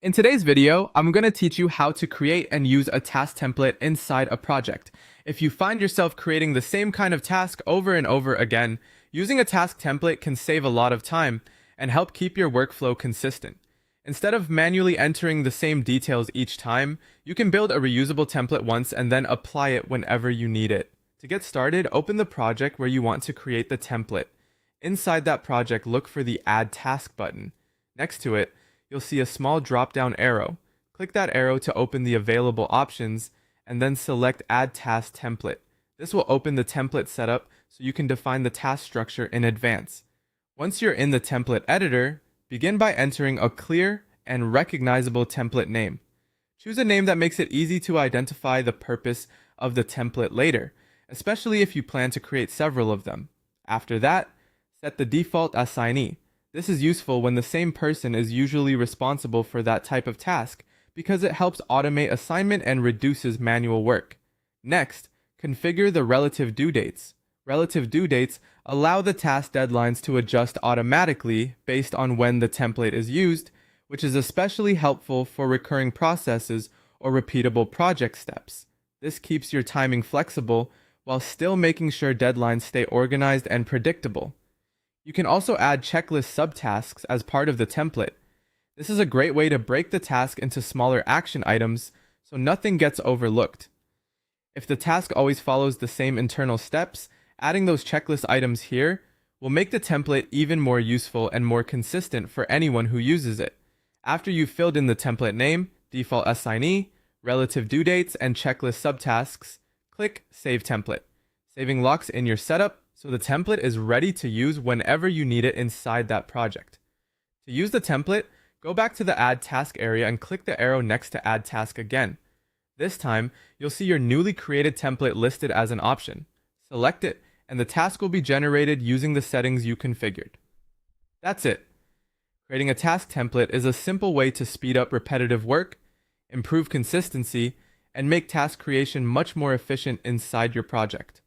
In today's video, I'm going to teach you how to create and use a task template inside a project. If you find yourself creating the same kind of task over and over again, using a task template can save a lot of time and help keep your workflow consistent. Instead of manually entering the same details each time, you can build a reusable template once and then apply it whenever you need it. To get started, open the project where you want to create the template. Inside that project, look for the Add Task button. Next to it, you'll see a small drop-down arrow. Click that arrow to open the available options, and then select Add Task Template. This will open the template setup so you can define the task structure in advance. Once you're in the template editor, begin by entering a clear and recognizable template name. Choose a name that makes it easy to identify the purpose of the template later, especially if you plan to create several of them. After that, set the default assignee. This is useful when the same person is usually responsible for that type of task because it helps automate assignment and reduces manual work. Next, configure the relative due dates. Relative due dates allow the task deadlines to adjust automatically based on when the template is used, which is especially helpful for recurring processes or repeatable project steps. This keeps your timing flexible while still making sure deadlines stay organized and predictable. You can also add checklist subtasks as part of the template. This is a great way to break the task into smaller action items so nothing gets overlooked. If the task always follows the same internal steps, adding those checklist items here will make the template even more useful and more consistent for anyone who uses it. After you've filled in the template name, default assignee, relative due dates, and checklist subtasks, click Save Template. Saving locks in your setup so the template is ready to use whenever you need it inside that project. To use the template, go back to the Add Task area and click the arrow next to Add Task again. This time, you'll see your newly created template listed as an option. Select it, and the task will be generated using the settings you configured. That's it. Creating a task template is a simple way to speed up repetitive work, improve consistency, and make task creation much more efficient inside your project.